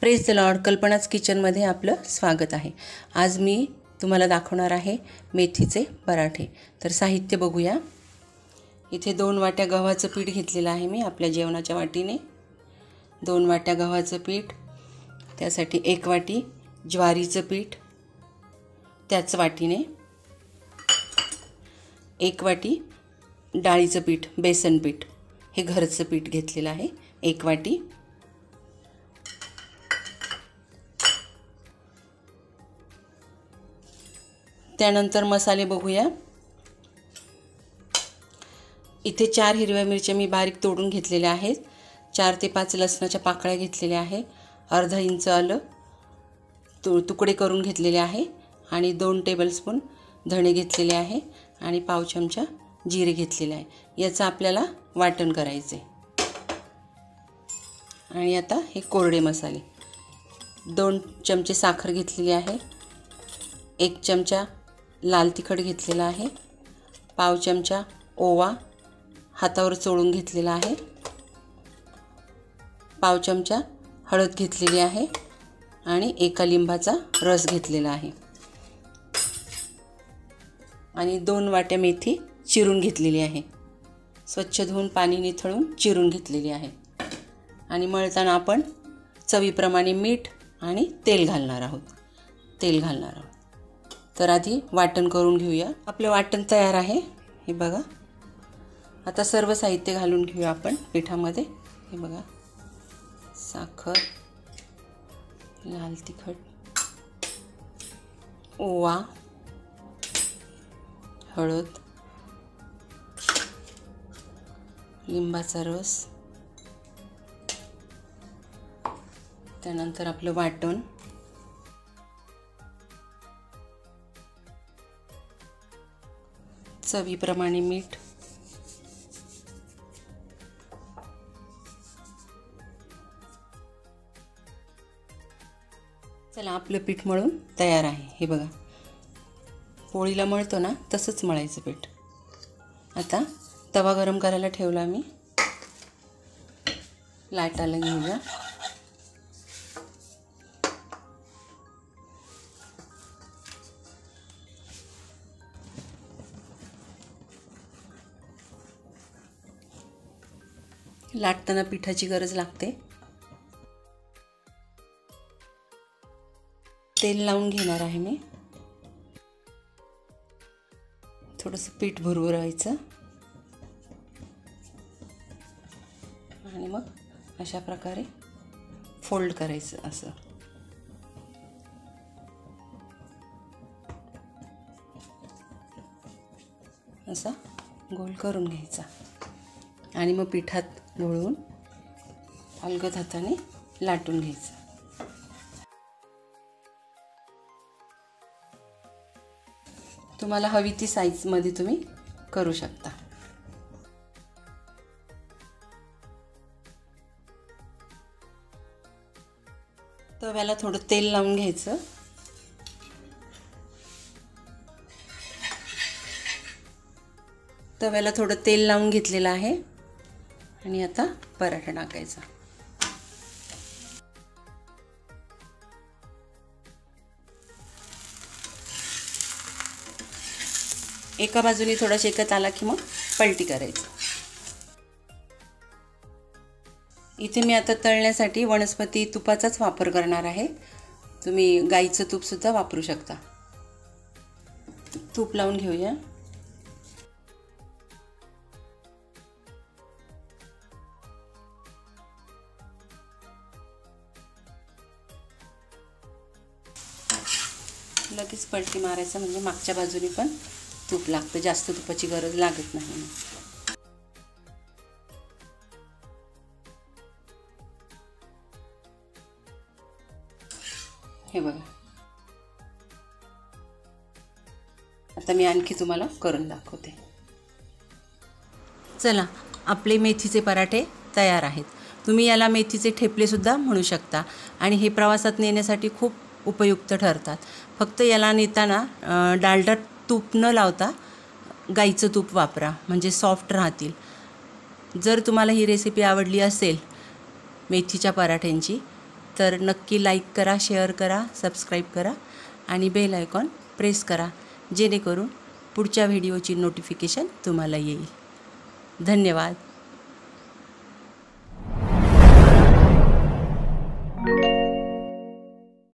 Praise the Lord. कल्पनाच किचनमध्ये आपलं स्वागत आहे. आज मी तुम्हाला दाखवणार आहे मेथीचे पराठे. तर साहित्य बघूया. इथे 2 वाट्या गव्हाचं पीठ घेतलेलं आहे मी आपल्या जेवणाच्या वाटीने. 2 वाट्या गव्हाचं पीठ, त्यासाठी 1 वाटी ज्वारीचं पीठ, त्याच वाटीने 1 वाटी डाळीचं पीठ, बेसन पीठ, हे घरचं पीठ घेतलेलं आहे 1 वाटी. त्यानंतर मसाले बघूया. इथे 4 हिरव्या मिरच्या मी बारीक तोडून घेतलेल्या आहेत. 4 ते 5 लसणाच्या पाकळ्या घेतलेल्या आहे. अर्धा इंच आलं तुकडे करून घेतलेले आहे आणि 2 टेबलस्पून धणे घेतलेले आहे आणि पाव चमचा जिरे घेतलेले आहे. याचं आपल्याला वाटण करायचे. आणि आता हे कोरडे मसाले. 2 चमचे साखर घेतलेली आहे. 1 चमचा लाल तिखट घेतलेला आहे. पाव चमचा ओवा हातावर चोळून घेतलेला आहे. पाव चमचा हळद घेतलेली आहे आणि 1 लिंबाचा रस घेतलेला आहे. आणि 2 वाट्या मेथी चिरून घेतलेली आहे. स्वच्छ धुवून पाणी निथळून चिरून घेतलेली आहे. आणि मळताना आपण चवीप्रमाणे मीठ आणि तेल घालणार आहोत. तर आधी वाटण करून घेऊया. आपलं वाटण तयार आहे. हे बघा. आता सर्व साहित्य घालून घेऊया आपण पिठामध्ये. हे बघा, साखर, लाल तिखट, ओवा, हळद, लिंबाचा रस, त्यानंतर आपलं वाटण, चवीप्रमाणे मीठ, चला आपलं पीठ मळून तयार आहे. हे बघा, पोळीला मळतो ना तसंच मळायचं पीठ. आता तवा गरम करायला ठेवला मी. लाटायला घेऊया. लाटताना पिठाची गरज लागते. तेल लावून घेणार आहे मी. थोडंसं पीठ भुरभुरायचं आणि मग अशा प्रकारे फोल्ड करायचं. असं असा गोल करून घ्यायचा आणि मग पिठात घोळवून अलगद हाताने लाटून घ्यायचं. तुम्हाला हवी ती साईजमध्ये तुम्ही करू शकता. तव्याला थोडं तेल लावून घ्यायचं. तव्याला थोडं तेल लावून घेतलेलं आहे आणि आता पराठा टाकायचा. एका बाजूने थोडा शेकत आला की मग पलटी करायचं. इथे मी आता तळण्यासाठी वनस्पती तुपाचाच वापर करणार आहे. तुम्ही गाईचं तूपसुद्धा वापरू शकता. तूप लावून घेऊया. लगेच पलटी मारायचं म्हणजे मागच्या बाजूने पण तूप लागतं. जास्त तुपाची गरज लागत नाही. हे बघा. आता मी आणखी तुम्हाला करून दाखवते. चला, आपले मेथीचे पराठे तयार आहेत. तुम्ही याला मेथीचे ठेपलेसुद्धा म्हणू शकता आणि हे प्रवासात नेण्यासाठी खूप उपयुक्त ठरतात. फक्त याला नेताना डालडा तूप न लावता गाईचं तूप वापरा, म्हणजे सॉफ्ट राहतील. जर तुम्हाला ही रेसिपी आवडली असेल मेथीच्या पराठ्यांची, तर नक्की लाईक करा, शेअर करा, सबस्क्राईब करा आणि बेल आयकॉन प्रेस करा, जेणेकरून पुढच्या व्हिडिओची नोटिफिकेशन तुम्हाला येईल. धन्यवाद.